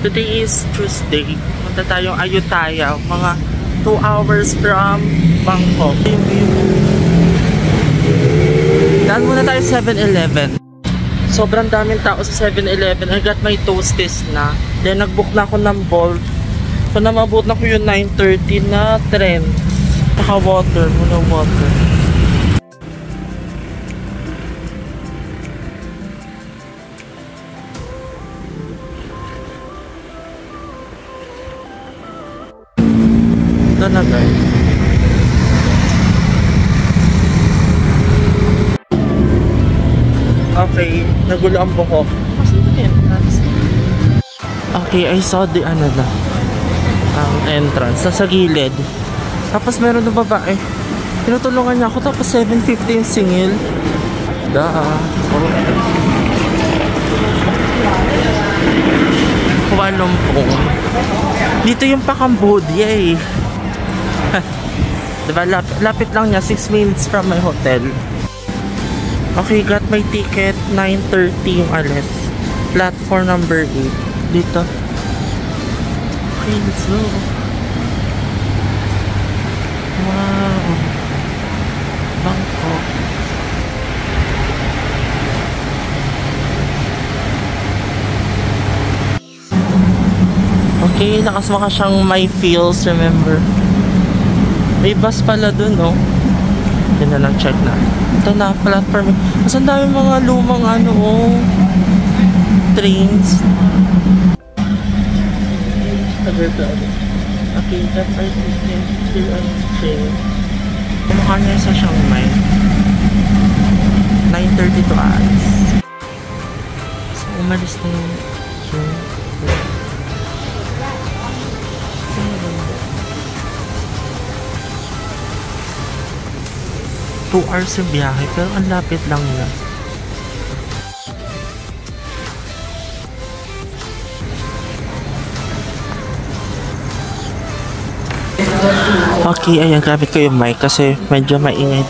Today is Tuesday. Punta tayong Ayutthaya. Mga 2 hours from Bangkok. Daan muna tayo 7-Eleven. Sobrang daming tao sa 7-Eleven. I got my Toasties na. Then nagbook na ako ng Bolt. So namabot na ko yung 9:30 na tren. Naka water. Muna water. Ito na guys. Okay, nagulo ang buhok. Okay, I saw the entrance. Nasa gilid. Tapos meron na babae. Tinutulungan niya ako. Tapos 750 yung singil. Kuala Lumpur. Dito yung Cambodia eh. Diba, lapit lang niya. 6 minutes from my hotel. Okay, got my ticket. 9:30 yung alis. Platform number 8. Dito. Okay, let's go. Wow. Bangkok. Okay, nakasama siyang My Feels, remember? May bus pala dun, no? Yun na lang, check na. Ito na, platform. Mas ang dami mga lumang trains. Okay, that I think still on train. Kumukha niya sa Chiang Mai. 9:30 to alas. So, umalis na yung train. 2 hours yung biyahe, pero ang lapit lang niya. Okay, ayan, gamit ko yung mic kasi medyo maingay.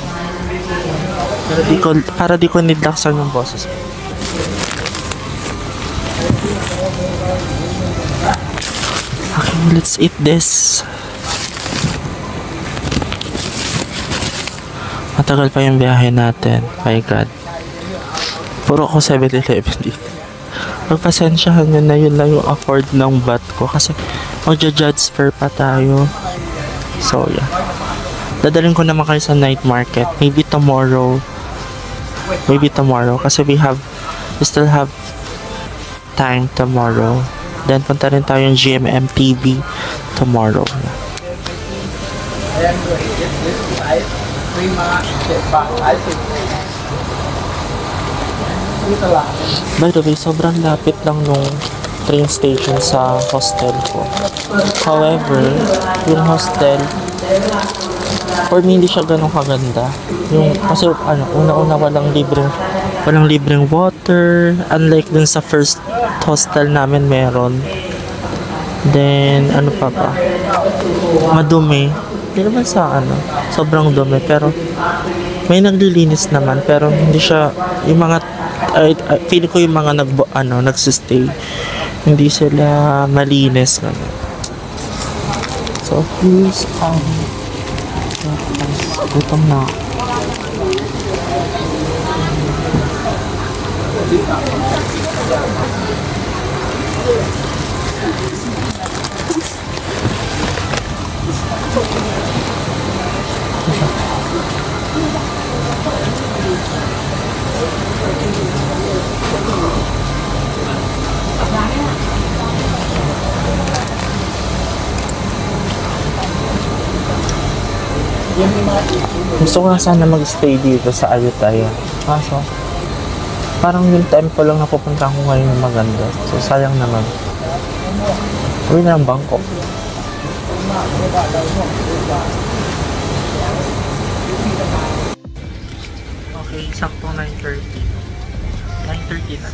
Para di ko nidlaksan yung boses. Okay, let's eat this. Matagal pa yung biyahe natin. My God. Puro ako 7-Eleven dito. Pagpasensyahan nyo na, yun lang yung afford ng bat ko. Kasi magja-judge fair pa tayo. So, yeah. Dadalhin ko naman kayo sa night market. Maybe tomorrow. Kasi we still have time tomorrow. Then, punta rin tayo yung GMM TV tomorrow. By the way, sobrang lapit lang nung train station sa hostel ko. However, yung hostel, for me, hindi siya ganun kaganda. Kasi una-una walang libreng water. Unlike dun sa first hostel namin meron. Then, ano pa ba? Madumi. Hindi naman sa sobrang dumi, pero may naglilinis naman, pero hindi siya yung mga feeling ko yung mga nagsistay, hindi sila malinis ganun. So here's gutom na. Gusto ko na sana mag-stay dito sa Ayutthaya. Kaso, parang yung temple lang napupunta ko ngayon yung maganda. So, sayang naman. Uwi na ng Bangkok. Okay, sakto 9:30. 9:30 na.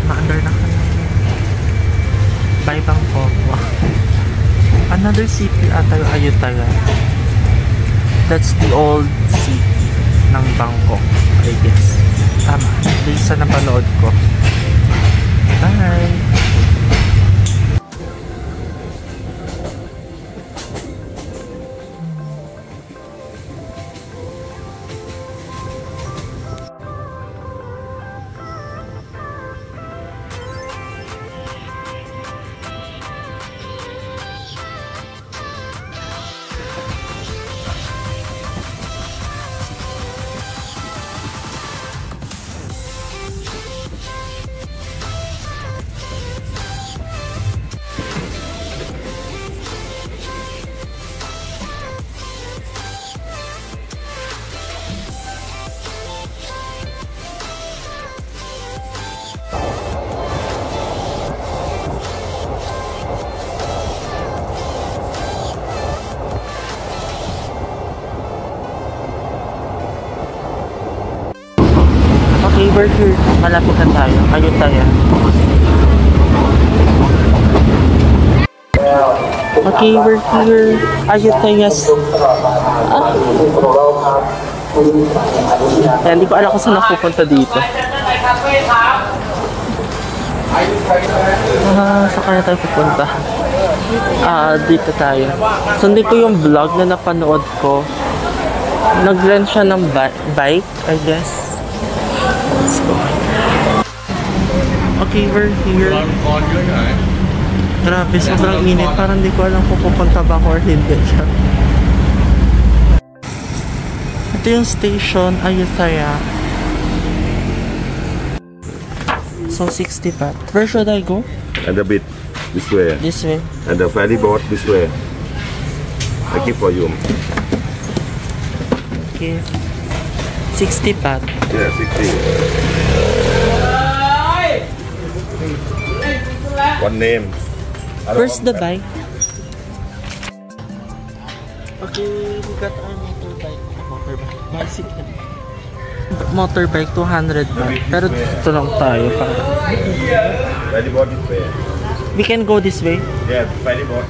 Ma-under na kami. Bye Bangkok. Another city ata yung Ayutthaya. That's the old city ng Bangkok, I guess. Tama, based sa napanood ko. Bye! we're here. Malapit na tayo. Ayun tayo. Okay, we're here. Ayutthaya. Kaya hindi ko alam kung saan napupunta dito. Saan kaya tayo pupunta? Dito tayo. Sundin ko yung vlog na napanood ko. Nag-rent siya ng bike, I guess. Let's go. Okay, we're here. Grabe, sobrang init. Parang hindi ko alam kung pupunta ba ako or hindi siya. Ito yung station, Ayutthaya. So 60 baht. Where should I go? And a bit this way. This way. And the ferry boat this way. I keep for you. Okay. 60 baht. Yeah, 60. One name. Where's the bike? Okay, we got our motorbike. Bicycle. Motorbike, 200 baht. Pero dito lang tayo. Ferry boat this way. We can go this way. Yeah, ferry boat.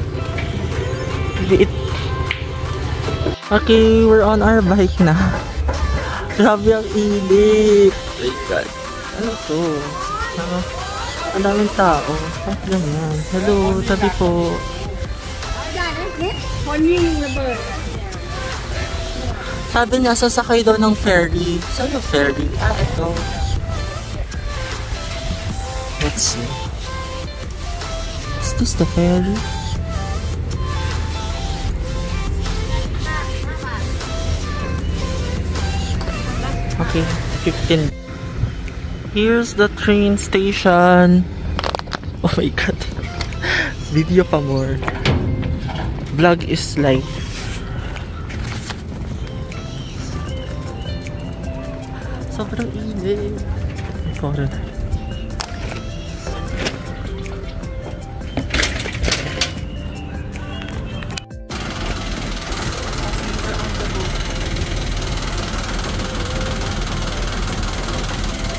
Okay, we're on our bike na. Grabe ang init. Ano to? Ang daming tao. Ay, lang yan. Hello, tabi po. Sabi niya, sasakay daw ng ferry. Saan yung ferry? Ito. Let's see. Is this the ferry? Okay, 15. Here's the train station. Oh my god. Video pa more. Vlog is life. Sobrang init. Foreign.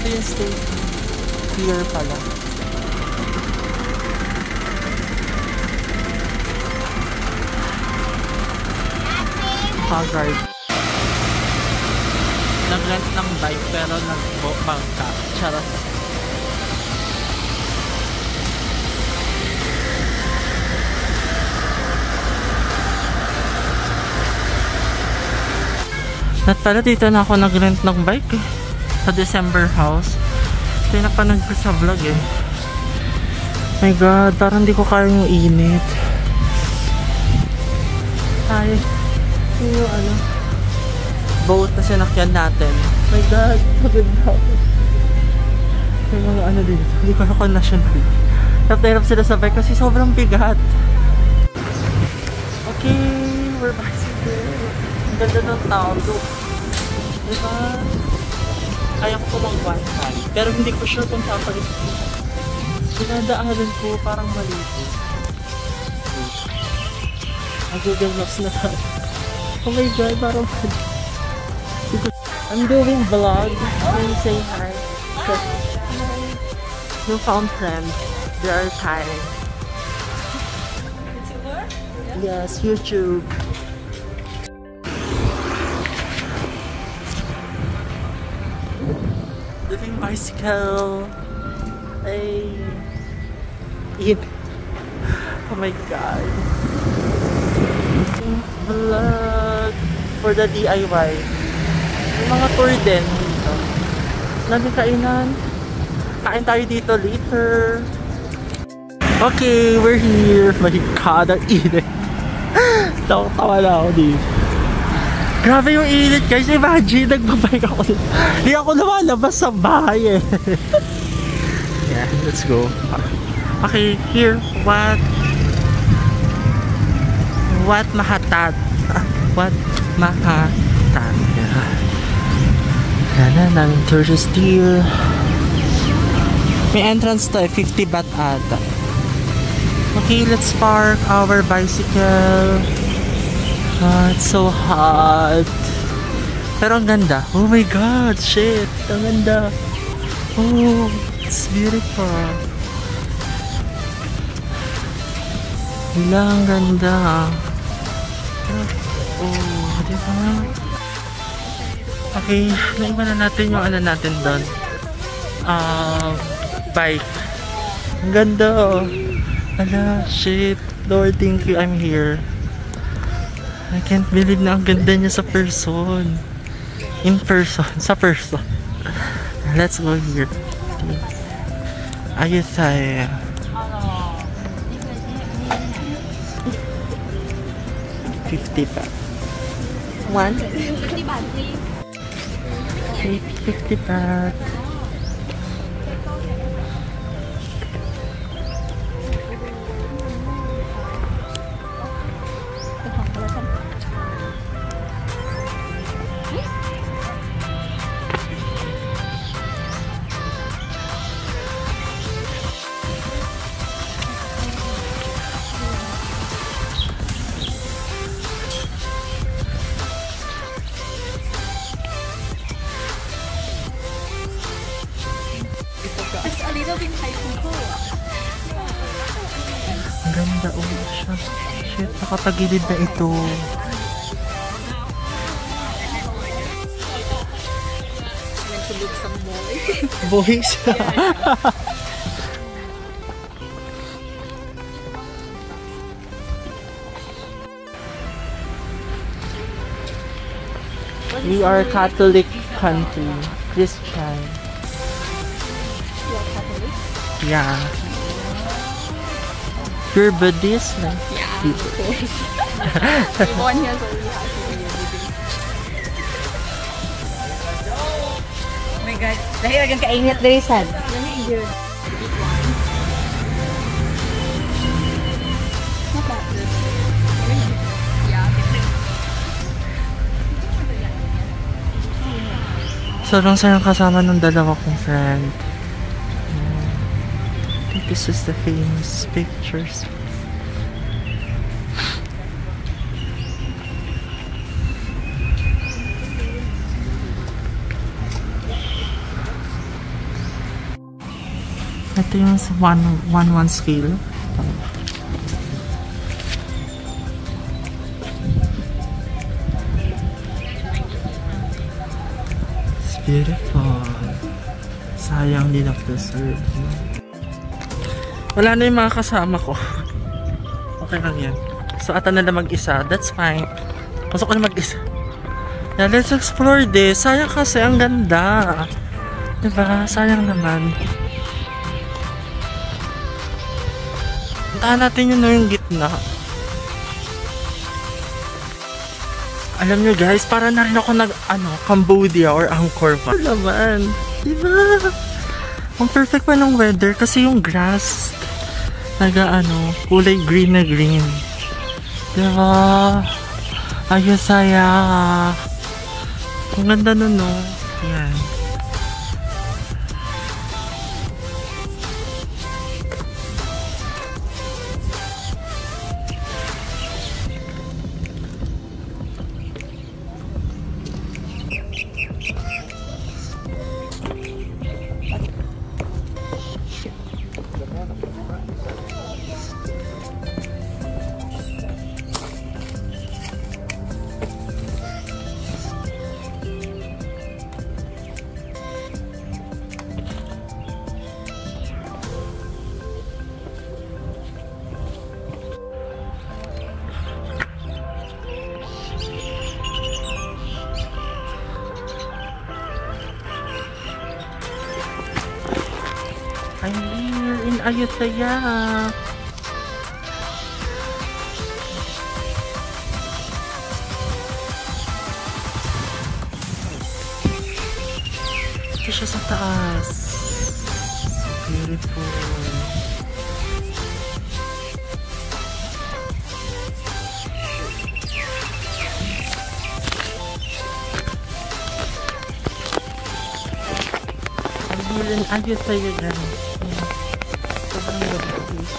Ito yung station. Here pala. Haggard. Nag-rent ng bike pero nag-bangka. Charot. At pala dito na ako nag-rent ng bike eh. Sa December house. Pinapanood ko sa vlog eh. My god, parang di ko kaya yung init. Ay, yung ano, boat na sinakyan natin. My god, pagod na ako. May mga ano dito, hindi ko ako national. Hirap sila sa bike kasi sobrang bigat. Okay, we're bicycle. Ang ganda ng tao. Diba? Kaya ko mag-wifi. Pero hindi ko sure kung papalit ko. Dinadaanan ko parang malito. Google Maps na tayo. Oh my god, parang I'm doing vlog. Can you say hi? You found friends. They are tired. Yes, YouTube. Living bicycle. Hey. Eat. Oh my god. Vlog for the DIY. May mga tour din dito. Daming kainan. Kain tayo dito later. Okay, we're here. My god, ang init. Tawa na ako dito. Grabe yung init guys. Imagine, nagbabike ako dito. Hindi ako lumalabas sa bahay eh. Yeah, let's go. Okay, here. Wat Mahatad. Wat Mahatad. Yan na, ng tourist deal. May entrance to 50 baht ata. Okay, let's park our bicycle. It's so hot. Pero ang ganda. Oh my god, shit. Ang ganda. Oh, it's beautiful. Wala, ang ganda. Oh, di ba? Okay, naiba na natin yung ano natin doon. Bike. Ang ganda, oh. Ala, shit. Lord, thank you, I'm here. I can't believe na ang ganda niya sa person. In person, sa person. Let's go here. Ayutthaya. $50 pa. One? 50 baht, please. 50 baht. It's a little bit high people. Ang ganda, oh siya. Shit, nakatagilid na ito. Went to look some more. Boys. We are Catholic country. Christian. You are Catholic? Yeah. You're Buddhist? No? Yeah, of course. We born here, so we have to be everything. Oh my God. Dahil agad kainit diri sad. Let me hear. Not bad. Yeah. Sobrang sayang kasama ng dalawa kong friend. I think this is the famous pictures. Ito yung 1:1 scale. It's beautiful. Sayang din of the serve. Wala na yung mga kasama ko. Okay lang yan. So ata na mag-isa. That's fine. Gusto ko na mag-isa. Yeah, let's explore this. Sayang kasi ang ganda. Diba? Sayang naman. Puntahan natin yun yung gitna. Alam nyo guys, para na rin ako Cambodia or Angkor Wat. Ano naman? Diba? Ang perfect pa ng weather kasi yung grass kulay green na green. Diba? Ayutthaya. Ang ganda nun, no? Yan. I'm here in Ayutthaya. Ito siya sa taas. Beautiful. I'm here in Ayutthaya, guys.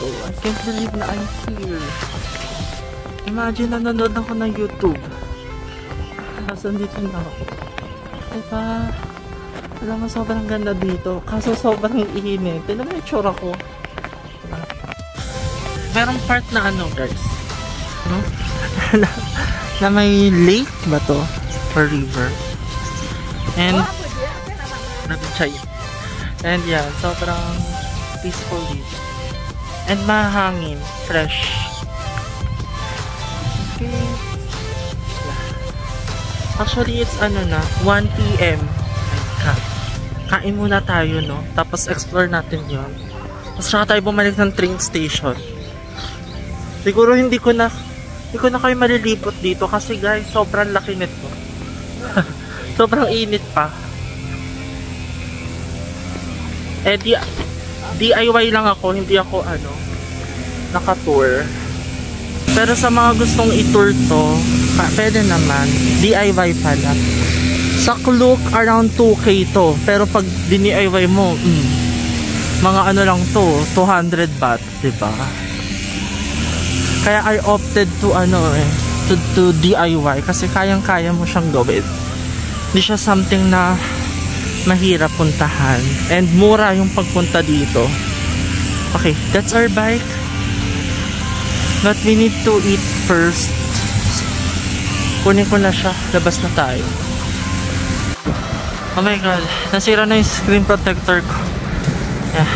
So, I can't believe na I'm here. Imagine na nanonood ako ng YouTube. Tapos nandito na ako. Diba? Alam mo, sobrang ganda dito. Kaso sobrang init. Tignan mo yung tsura ko. Merong part na ano, guys. No? na may lake ba to? Or river. And and yeah, sobrang peaceful dito. And mahangin, fresh. Okay. Yeah. Actually, it's ano na, 1 PM. Kain muna tayo, no? Tapos explore natin yon. Tapos saka tayo bumalik ng train station. Siguro hindi ko na kayo malilipot dito kasi guys, sobrang laki nito. Sobrang init pa. Eh, DIY lang ako, hindi ako naka-tour. Pero sa mga gustong i-tour to, pwede naman, DIY pala. Sa Klook, around 2K to. Pero pag DIY mo, mga ano lang to, 200 baht, diba? Kaya I opted to to DIY kasi kayang-kaya mo siyang gawin. Hindi siya something na mahirap puntahan and mura yung pagpunta dito. Okay, that's our bike. But we need to eat first. Kunin ko na siya, labas na tayo. Oh my god, nasira na yung screen protector ko. Yeah.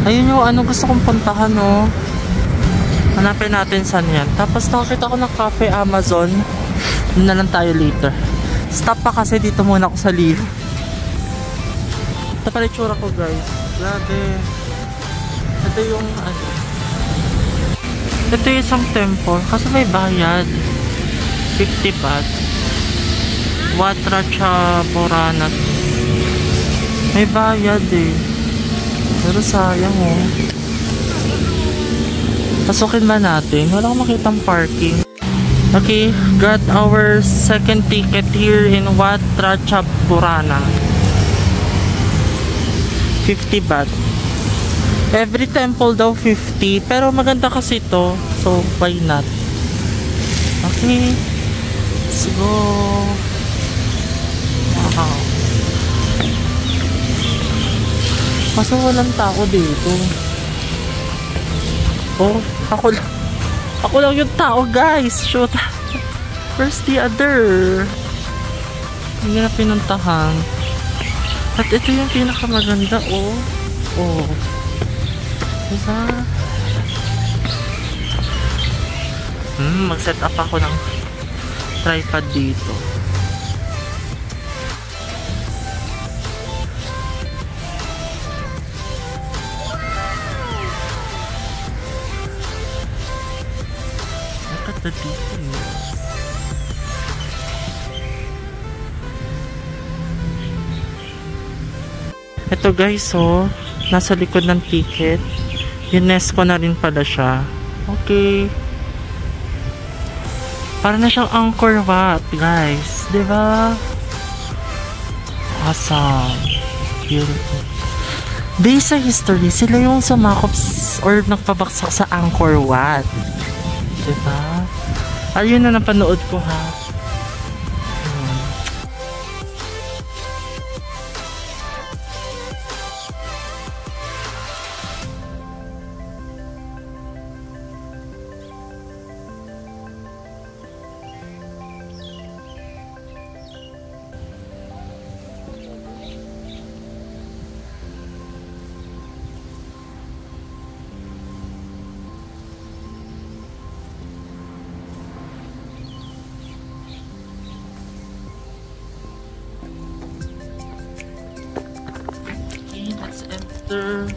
Ayun yung gusto kong puntahan, no. Hanapin natin saan yan. Tapos nakakita ko ng cafe Amazon. Doon na lang tayo later. Stop pa kasi dito muna ako sa live. Ito pala yung tsura ko, guys. Grabe. Ito yung ito yung isang temple. Kasi may bayad. 50 baht. Wat Ratchaborana. May bayad eh. Pero sayang oh. Pasukin ba natin? Wala akong makitang parking. Okay, got our second ticket here in Wat Ratchaborana. 50 baht. Every temple daw 50. Pero maganda kasi ito. So, why not? Okay. Let's go. Wow. Kaso walang tao dito. Oh, ako lang yung tao, guys. Shoot. Where's the other? Hindi na pinuntahan. At ito yung pinakamaganda, oh. Oh. Diba? Mag-set up ako ng tripod dito. Look at the details. Ito guys, oh, nasa likod ng ticket. UNESCO na rin pala siya. Okay. Para na siyang Angkor Wat, guys. Diba? Awesome. Beautiful. Based sa history, sila yung sumakop or nagpabaksak sa Angkor Wat. Diba? Ayun na napanood ko, ha. Let's enter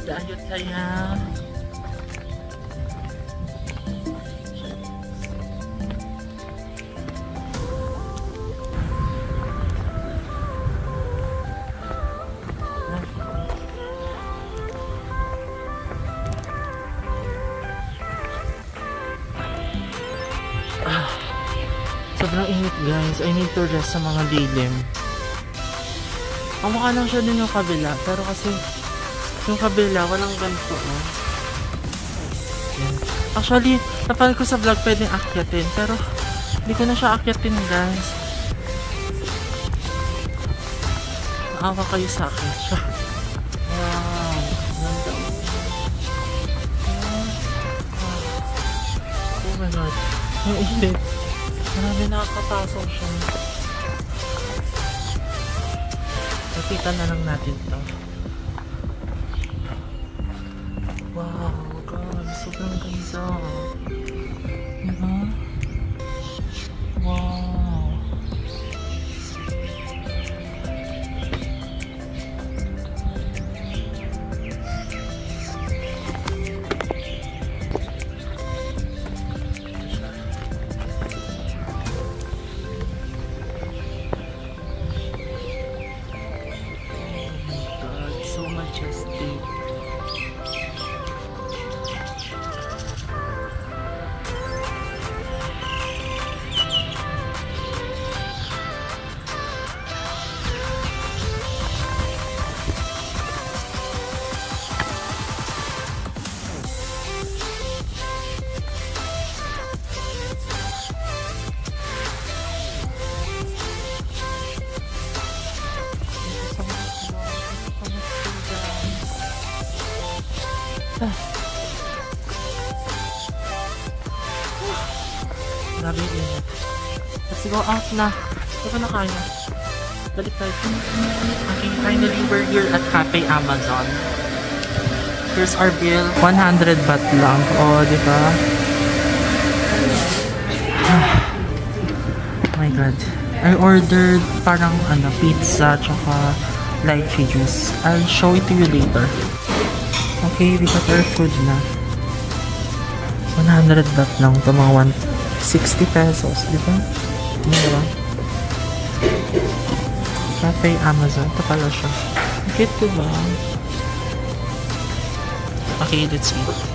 the Ayutthaya. Sobrang init, guys. I need to rest sa mga dilim. Ang mukha lang siya din yung kabila, pero kasi yung kabila walang ganito, oh. Yan. Actually, napanood ko sa vlog pwedeng akyatin, pero hindi ko na siya akyatin, guys. Hawa kayo sa akin. Wow. Ganda. Oh my god. Ang init. Marami nakakatasok siya. Lapitan na lang natin to. Wow, god. Sobrang ganda. Diba? Wow. So majestic. Grabe yung init. Let's go out na. Hindi ko na kaya. Balik tayo. Okay, finally we're here at Cafe Amazon. Here's our bill. 100 baht lang. Oh, di ba? Oh my god. I ordered parang pizza tsaka lychee juice. I'll show it to you later. Okay, we got our food na. 100 baht lang. Ito mga 60 pesos, di ba? Diba? Cafe Amazon. Ito pala siya. Cute, diba? Okay, let's eat.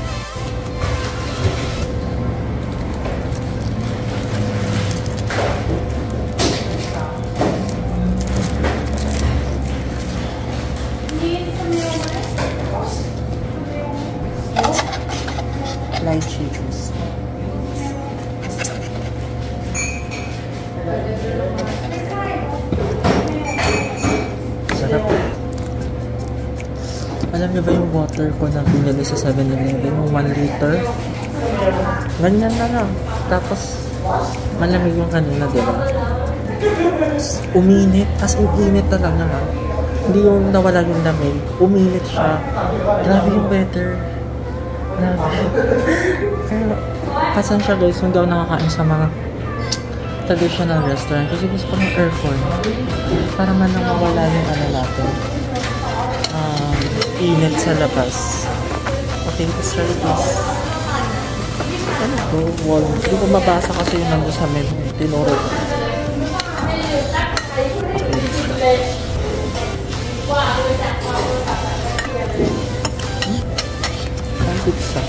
Lychee juice. Sarap. Alam niyo ba yung water ko na binili sa 7-Eleven? Yung 1 liter? Ganyan na lang. Tapos, malamig yung kanina, diba? Uminit. As in, init na lang naman. Hindi yung nawala yung lamig. Uminit siya. Grabe yung weather. Grabe. Kaya, pasan siya guys, hindi ako nakakain sa mga traditional restaurant kasi gusto ko ng aircon para man lang mawala yung natin init sa labas. Okay, let's try this. Ano to? Wall. Hindi ko mabasa kasi yung nandun sa menu. Tinuro ko. Ang pizza.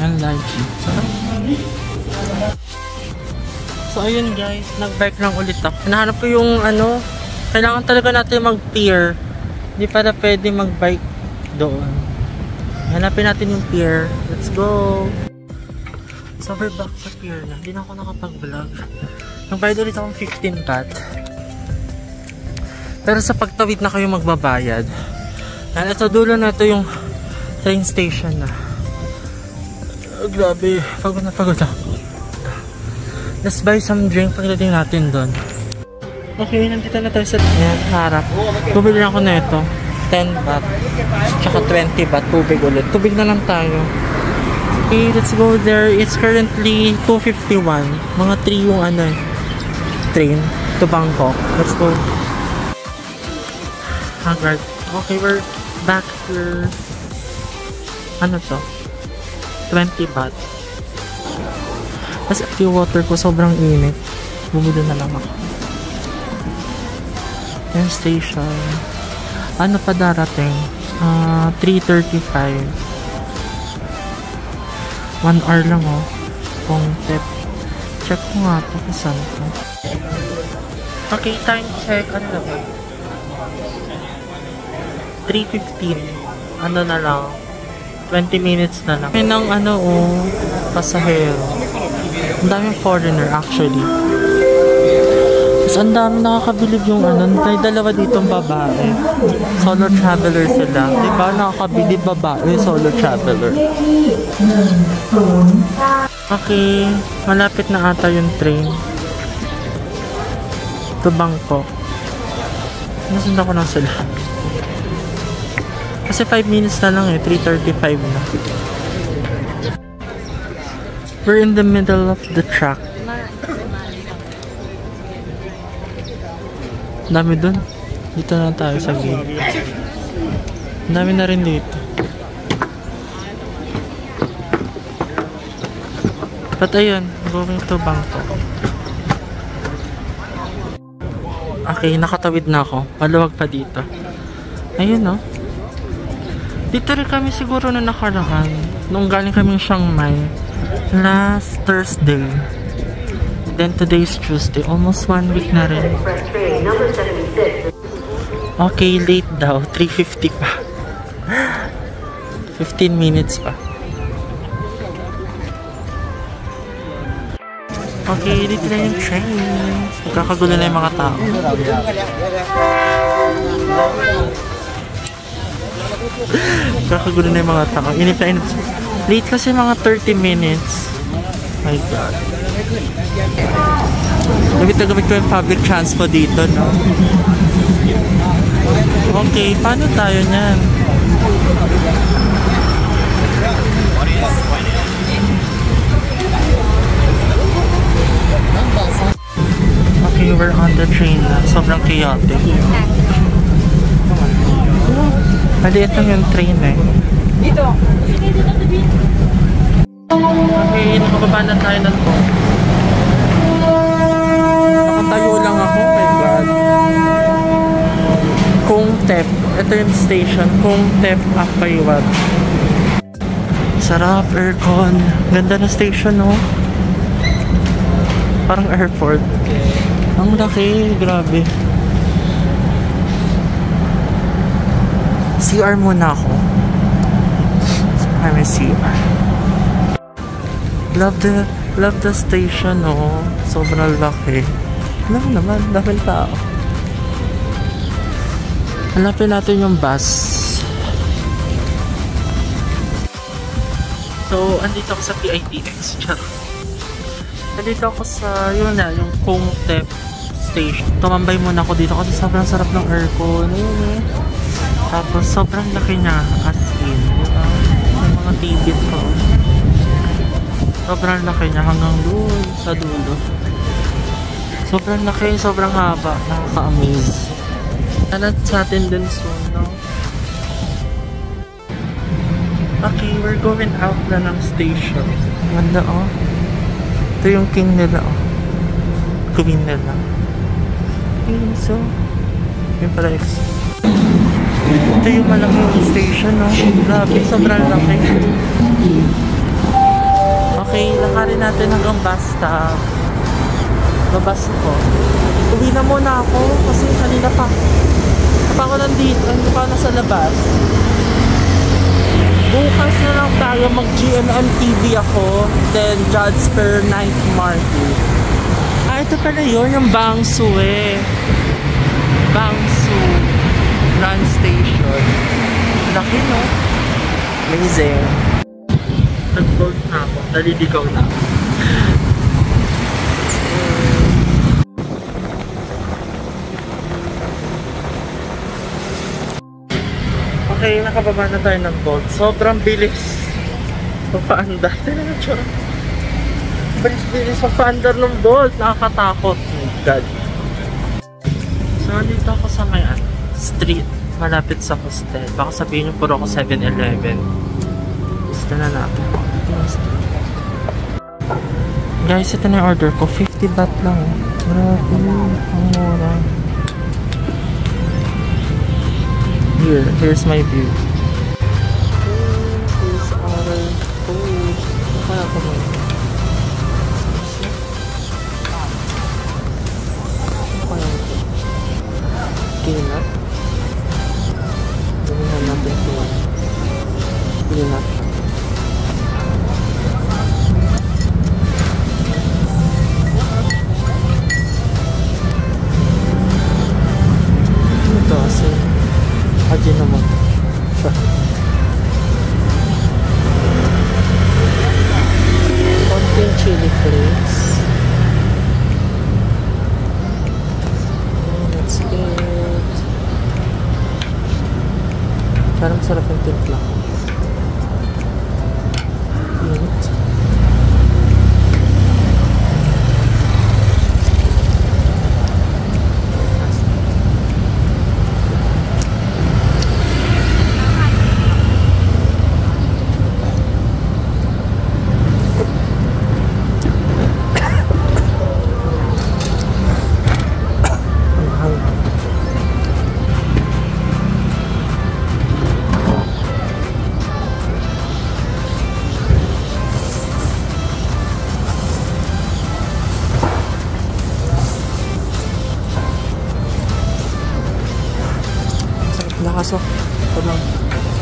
Ang lychee. So ayun guys, nag-bike lang ulit ako. Hinahanap ko yung kailangan talaga natin mag-pier. Hindi pala pwede mag-bike doon. Hanapin natin yung pier. Let's go! So we're back sa pier na. Hindi na ako nakapag-vlog. Nagbayad ulit akong 15 baht. Pero sa pagtawid na kayo magbabayad. And ito dulo na ito yung train station na. Grabe, pagod na pagod ako. Let's buy some drink pagdating natin doon. Okay, nandito na tayo sa harap. Bumili ako na ito. 10 baht. Tsaka 20 baht. Tubig ulit. Tubig na lang tayo. Okay, let's go there. It's currently 2:51. Mga 3 yung train to Bangkok. Let's go. Haggard. Okay, we're back here. Ano to? 20 baht. Kasi yung water ko sobrang init. Bumili na lang ako. Yung station. Ano pa darating? 3:35. 1 hour lang oh. Kung tip. Check ko nga ito kung saan ito. Okay, time check. Ano na ba? 3:15. Ano na lang? 20 minutes na lang. May nang pasahero. Ang daming foreigner actually. Tapos ang dami nakakabilib yung ano, may dalawa ditong babae. Solo traveler sila. Diba nakakabilib babae, solo traveler. Okay, malapit na ata yung train. To Bangkok. Nasundan ko na sila. Kasi 5 minutes na lang eh, 3:35 na. We're in the middle of the track. Dami dun. Dito na tayo sa gate. Dami na rin dito. But ayun, going to Bangkok. Okay, nakatawid na ako. Maluwag pa dito. Ayun no. Dito rin kami siguro na nakaraan. Nung galing kami Chiang Mai. Last Thursday. Then today's Tuesday. Almost 1 week na rin. Okay, late daw. 3:50 pa. 15 minutes pa. Okay, dito na yung train. Magkakagulo na yung mga tao. Magkakagulo na yung mga tao. Inip na inip. Late kasi mga 30 minutes. My God. Gamit na gamit ko yung public transport dito, no? Okay, paano tayo niyan? Okay, we're on the train na. Sobrang chaotic. Maliit lang yung train eh. Dito. Okay, nakababa na tayo ng to. Nakatayo lang ako, my God. Kung Tep. Ito yung station. Kung Tep, Apayuat. Sarap, aircon. Ganda na station, no? Parang airport. Ang laki, grabe. CR muna ako. I'm a CR. Love the station, no? Sobrang laki. Alam mo naman, daming tao. Hanapin natin yung bus. So, andito ako sa PITX. Andito ako sa, yun na, yung Kung Tep station. Tumambay muna ako dito kasi sobrang sarap ng aircon. Ayun eh. Tapos, sobrang laki niya. As in, diba? May mga tibit ko. Sobrang laki niya hanggang doon sa dulo. Sobrang laki, sobrang haba. Nakaka-amaze. Alat sa atin din soon, no? Okay, we're going out na ng station. Ganda, oh. Ito yung king nila, oh. Queen nila. Okay, so, yun pala ito yung malaking station, no? Grabe, sobrang laki. Okay, lakarin natin hanggang bus stop. Babas ko. Uwi na muna ako kasi kanina pa ako nandito, hindi pa nasa labas. Bukas na lang tayo mag-GMM TV ako, then Jasper Night Market. Ah, ito pala yun, yung Bangsu eh. Bangsu Run Station. Laki, no? Amazing. Nag-bolt na ako, naliligaw na ako. Okay, nakababa na tayo ng bolt. Sobrang bilis. Papaandar. Tignan na tsura. Bilis papaandar ng bolt. Nakakatakot. Oh my God. So, dito ako sa may street. Malapit sa hostel. Baka sabihin nyo puro ako 7-Eleven. Gusto na natin. Guys, ito na yung order ko. 50 baht lang. Grabe. Ang mura. Here's my view. Here's our food. Kaya ko mo. Ano kaya ito? Peanut. Gawin natin ito. Peanut.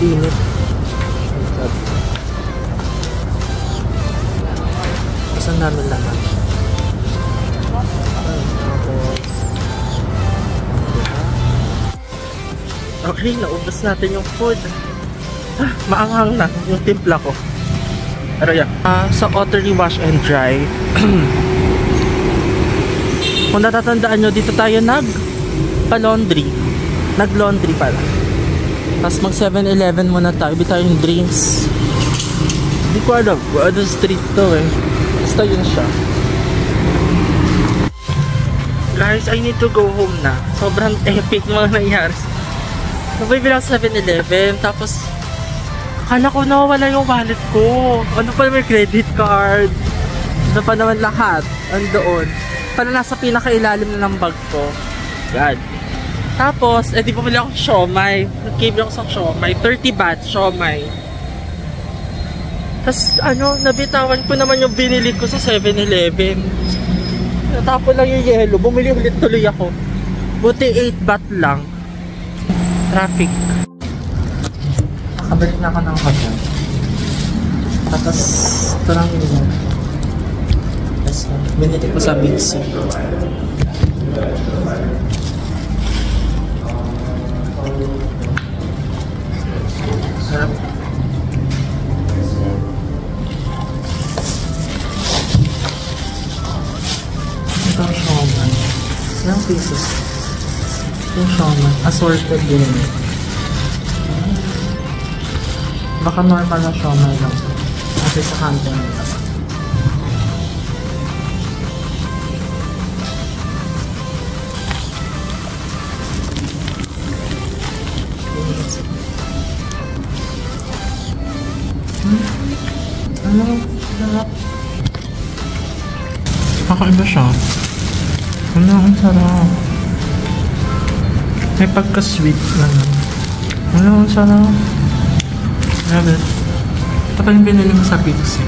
init. Mas ang dami laman. Okay, naubos natin yung food. Maanghang na yung timpla ko. Pero yeah. Sa Ottery Wash and Dry, kung natatandaan nyo, dito tayo nag-laundry pala. Tapos mag 7-Eleven muna tayo. Bili tayo yung drinks. Hindi ko alam kung ano street to eh. Basta yun siya. Guys, I need to go home na. Sobrang epic mga nangyari. Nabibili ako sa 7-Eleven. Tapos akala ko nawawala yung wallet ko. Ano pa naman credit card? Ano pa naman lahat? Andoon. Para nasa pinakailalim na ng bag ko. God. Tapos, di bumili ako siomay. Nag-cave ako sa siomay. 30 baht siomay. Tapos, nabitawan ko naman yung binili ko sa 7-Eleven. Natapon lang yung yellow. Bumili ulit tuloy ako. Buti 8 baht lang. Traffic. Nakabalik na ako ng hotel. Tapos, ito lang yun. Tapos, binili ko sa Big C. Sarap. Ito ang siomay. Ilang pieces? Yung siomay. Assorted din. Baka normal na siomay lang. Kasi sa kanto nila. Sarap. Kakaiba siya. Ang sarap. May pagka-sweet naman. Ang sarap. Grabe. Ito pa yung binili ko sa Pixie.